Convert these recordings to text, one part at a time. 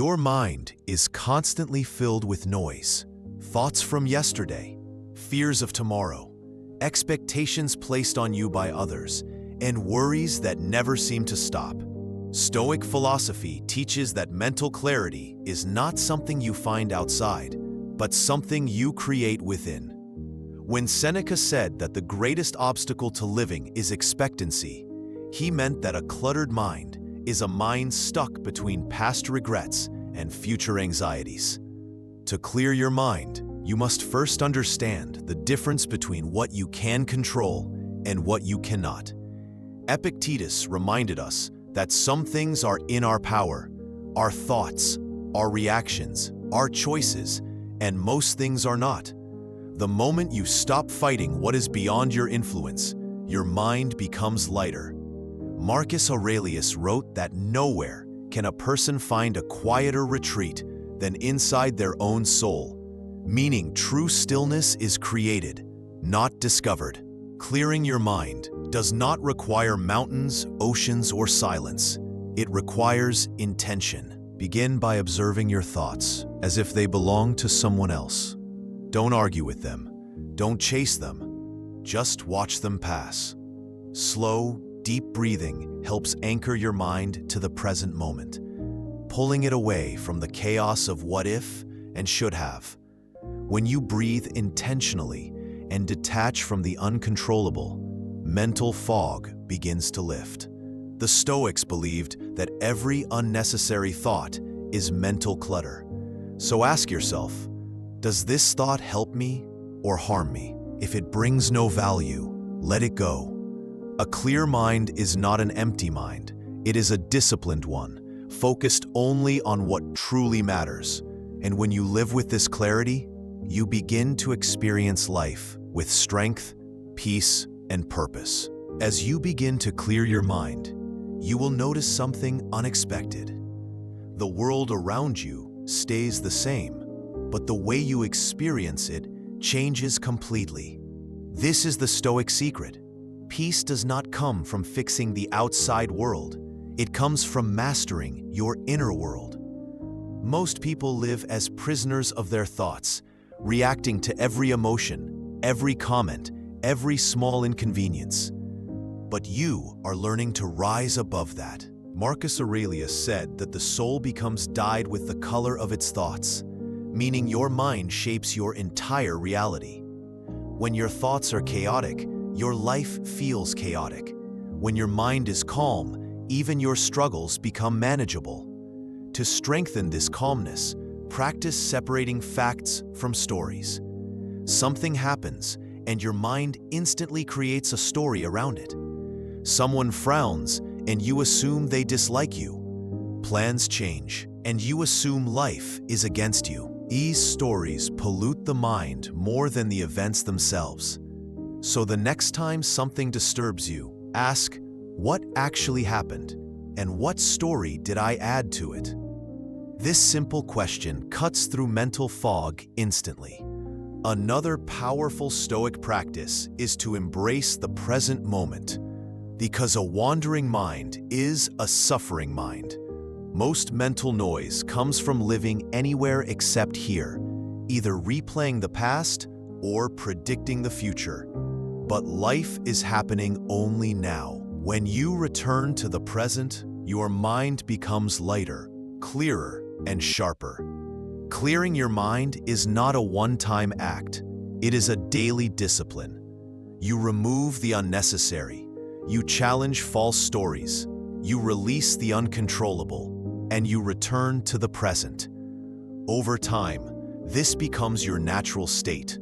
Your mind is constantly filled with noise, thoughts from yesterday, fears of tomorrow, expectations placed on you by others, and worries that never seem to stop. Stoic philosophy teaches that mental clarity is not something you find outside, but something you create within. When Seneca said that the greatest obstacle to living is expectancy, he meant that a cluttered mind is a mind stuck between past regrets and future anxieties. To clear your mind, you must first understand the difference between what you can control and what you cannot. Epictetus reminded us that some things are in our power: our thoughts, our reactions, our choices, and most things are not. The moment you stop fighting what is beyond your influence, your mind becomes lighter. Marcus Aurelius wrote that nowhere can a person find a quieter retreat than inside their own soul, meaning true stillness is created, not discovered. Clearing your mind does not require mountains, oceans, or silence. It requires intention. Begin by observing your thoughts as if they belong to someone else. Don't argue with them. Don't chase them. Just watch them pass. Slow, deep breathing helps anchor your mind to the present moment, pulling it away from the chaos of what if and should have. When you breathe intentionally and detach from the uncontrollable, mental fog begins to lift. The Stoics believed that every unnecessary thought is mental clutter. So ask yourself, does this thought help me or harm me? If it brings no value, let it go. A clear mind is not an empty mind. It is a disciplined one, focused only on what truly matters. And when you live with this clarity, you begin to experience life with strength, peace, and purpose. As you begin to clear your mind, you will notice something unexpected. The world around you stays the same, but the way you experience it changes completely. This is the Stoic secret. Peace does not come from fixing the outside world. It comes from mastering your inner world. Most people live as prisoners of their thoughts, reacting to every emotion, every comment, every small inconvenience. But you are learning to rise above that. Marcus Aurelius said that the soul becomes dyed with the color of its thoughts, meaning your mind shapes your entire reality. When your thoughts are chaotic, your life feels chaotic. When your mind is calm, even your struggles become manageable. To strengthen this calmness, practice separating facts from stories. Something happens, and your mind instantly creates a story around it. Someone frowns, and you assume they dislike you. Plans change, and you assume life is against you. These stories pollute the mind more than the events themselves. So the next time something disturbs you, ask, what actually happened? And what story did I add to it? This simple question cuts through mental fog instantly. Another powerful Stoic practice is to embrace the present moment, because a wandering mind is a suffering mind. Most mental noise comes from living anywhere except here, either replaying the past or predicting the future. But life is happening only now. When you return to the present, your mind becomes lighter, clearer, and sharper. Clearing your mind is not a one-time act. It is a daily discipline. You remove the unnecessary. You challenge false stories. You release the uncontrollable. And you return to the present. Over time, this becomes your natural state,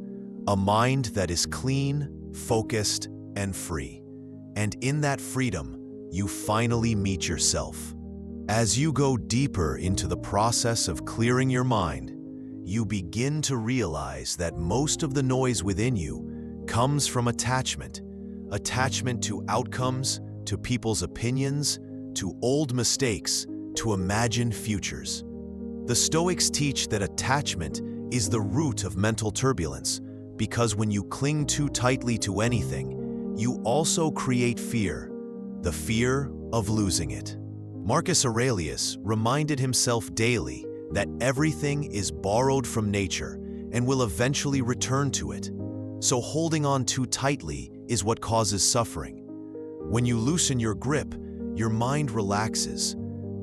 a mind that is clean, focused, and free. And in that freedom, you finally meet yourself. As you go deeper into the process of clearing your mind, you begin to realize that most of the noise within you comes from attachment. Attachment to outcomes, to people's opinions, to old mistakes, to imagined futures. The Stoics teach that attachment is the root of mental turbulence, because when you cling too tightly to anything, you also create fear, the fear of losing it. Marcus Aurelius reminded himself daily that everything is borrowed from nature and will eventually return to it. So holding on too tightly is what causes suffering. When you loosen your grip, your mind relaxes.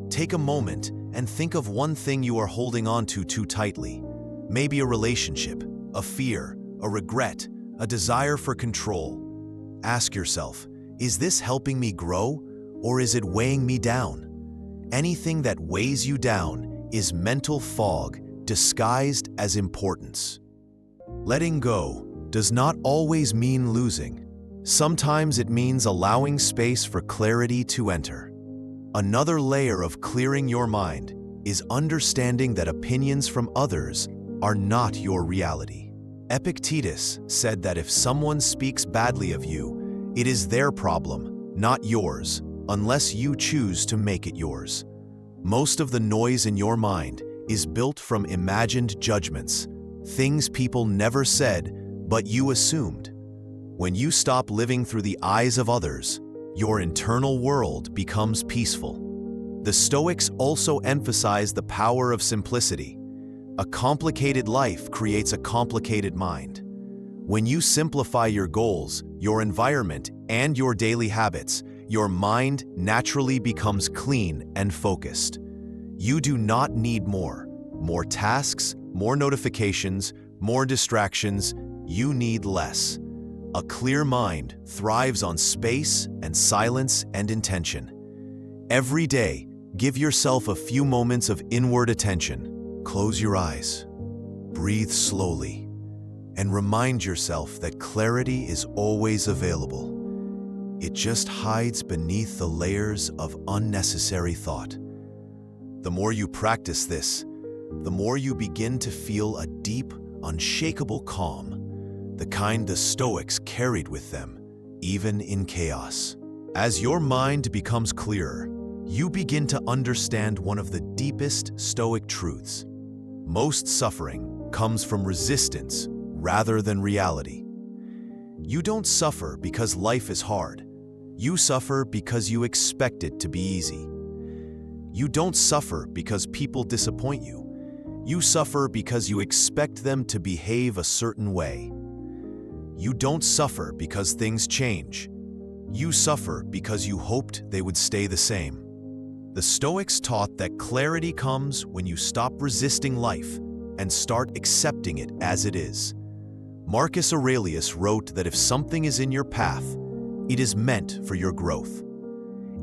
Take a moment and think of one thing you are holding on to too tightly. Maybe a relationship, a fear, a regret, a desire for control. Ask yourself, is this helping me grow, or is it weighing me down? Anything that weighs you down is mental fog disguised as importance. Letting go does not always mean losing. Sometimes it means allowing space for clarity to enter. Another layer of clearing your mind is understanding that opinions from others are not your reality. Epictetus said that if someone speaks badly of you, it is their problem, not yours, unless you choose to make it yours. Most of the noise in your mind is built from imagined judgments, things people never said, but you assumed. When you stop living through the eyes of others, your internal world becomes peaceful. The Stoics also emphasize the power of simplicity. A complicated life creates a complicated mind. When you simplify your goals, your environment, and your daily habits, your mind naturally becomes clean and focused. You do not need more tasks, more notifications, more distractions. You need less. A clear mind thrives on space and silence and intention. Every day, give yourself a few moments of inward attention. Close your eyes, breathe slowly, and remind yourself that clarity is always available. It just hides beneath the layers of unnecessary thought. The more you practice this, the more you begin to feel a deep, unshakable calm, the kind the Stoics carried with them, even in chaos. As your mind becomes clearer, you begin to understand one of the deepest Stoic truths. Most suffering comes from resistance rather than reality. You don't suffer because life is hard. You suffer because you expect it to be easy. You don't suffer because people disappoint you. You suffer because you expect them to behave a certain way. You don't suffer because things change. You suffer because you hoped they would stay the same. The Stoics taught that clarity comes when you stop resisting life and start accepting it as it is. Marcus Aurelius wrote that if something is in your path, it is meant for your growth.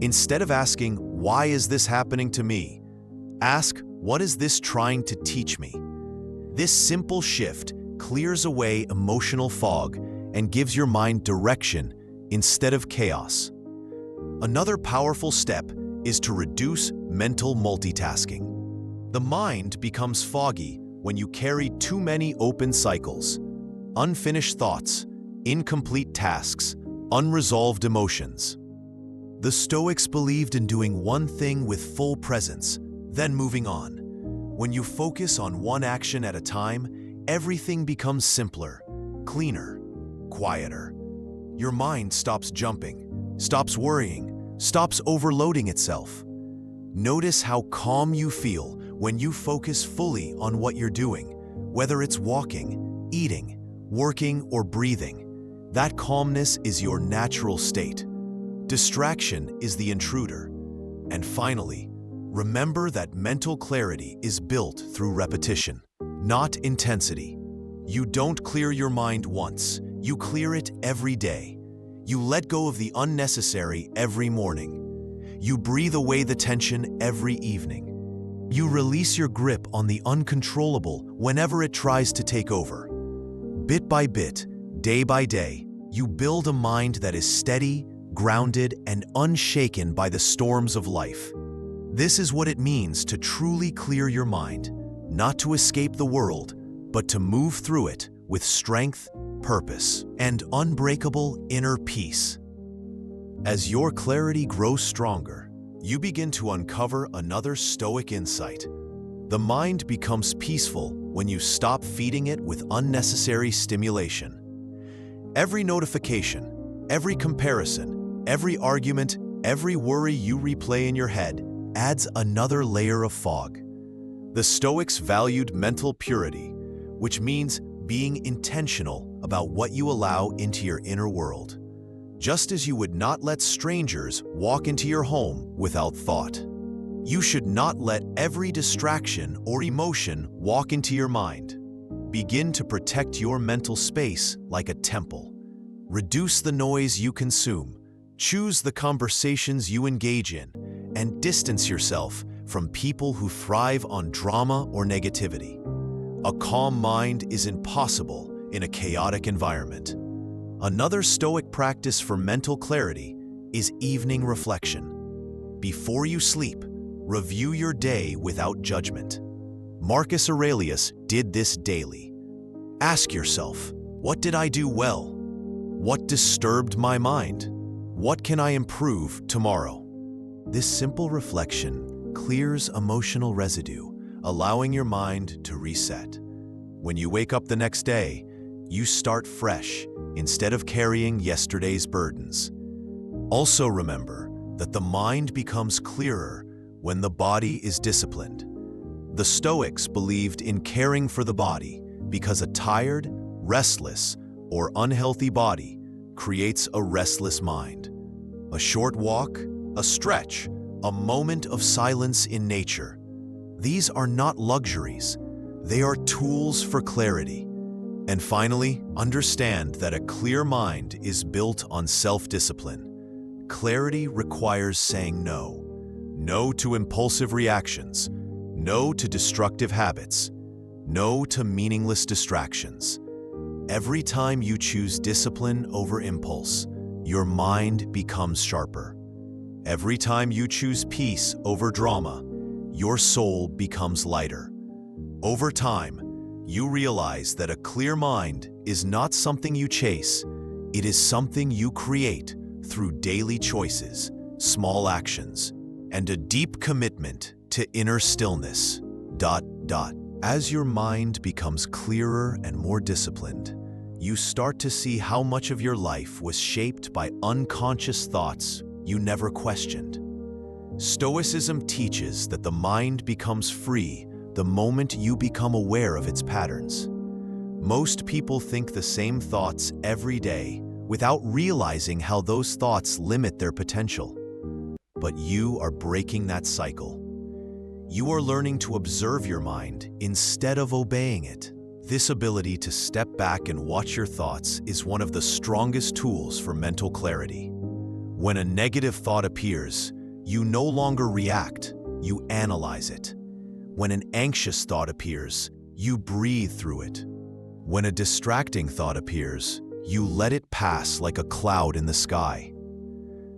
Instead of asking, "Why is this happening to me?" ask, "What is this trying to teach me?" This simple shift clears away emotional fog and gives your mind direction instead of chaos. Another powerful step is to reduce mental multitasking. The mind becomes foggy when you carry too many open cycles, unfinished thoughts, incomplete tasks, unresolved emotions. The Stoics believed in doing one thing with full presence, then moving on. When you focus on one action at a time, everything becomes simpler, cleaner, quieter. Your mind stops jumping, stops worrying, stops overloading itself. Notice how calm you feel when you focus fully on what you're doing, whether it's walking, eating, working, or breathing. That calmness is your natural state. Distraction is the intruder. And finally, remember that mental clarity is built through repetition, not intensity. You don't clear your mind once, you clear it every day. You let go of the unnecessary every morning. You breathe away the tension every evening. You release your grip on the uncontrollable whenever it tries to take over. Bit by bit, day by day, you build a mind that is steady, grounded, and unshaken by the storms of life. This is what it means to truly clear your mind, not to escape the world, but to move through it with strength, purpose, and unbreakable inner peace. As your clarity grows stronger, you begin to uncover another Stoic insight. The mind becomes peaceful when you stop feeding it with unnecessary stimulation. Every notification, every comparison, every argument, every worry you replay in your head adds another layer of fog. The Stoics valued mental purity, which means being intentional about what you allow into your inner world, just as you would not let strangers walk into your home without thought. You should not let every distraction or emotion walk into your mind. Begin to protect your mental space like a temple. Reduce the noise you consume, choose the conversations you engage in, and distance yourself from people who thrive on drama or negativity. A calm mind is impossible in a chaotic environment. Another Stoic practice for mental clarity is evening reflection. Before you sleep, review your day without judgment. Marcus Aurelius did this daily. Ask yourself, what did I do well? What disturbed my mind? What can I improve tomorrow? This simple reflection clears emotional residue, allowing your mind to reset. When you wake up the next day, you start fresh instead of carrying yesterday's burdens. Also remember that the mind becomes clearer when the body is disciplined. The Stoics believed in caring for the body because a tired, restless, or unhealthy body creates a restless mind. A short walk, a stretch, a moment of silence in nature. These are not luxuries. They are tools for clarity. And finally, understand that a clear mind is built on self-discipline. Clarity requires saying no. No to impulsive reactions. No to destructive habits. No to meaningless distractions. Every time you choose discipline over impulse, your mind becomes sharper. Every time you choose peace over drama, your soul becomes lighter. Over time, you realize that a clear mind is not something you chase, it is something you create through daily choices, small actions, and a deep commitment to inner stillness. As your mind becomes clearer and more disciplined, you start to see how much of your life was shaped by unconscious thoughts you never questioned. Stoicism teaches that the mind becomes free the moment you become aware of its patterns. Most people think the same thoughts every day without realizing how those thoughts limit their potential. But you are breaking that cycle. You are learning to observe your mind instead of obeying it. This ability to step back and watch your thoughts is one of the strongest tools for mental clarity. When a negative thought appears, you no longer react, you analyze it. When an anxious thought appears, you breathe through it. When a distracting thought appears, you let it pass like a cloud in the sky.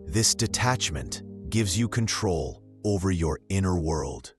This detachment gives you control over your inner world.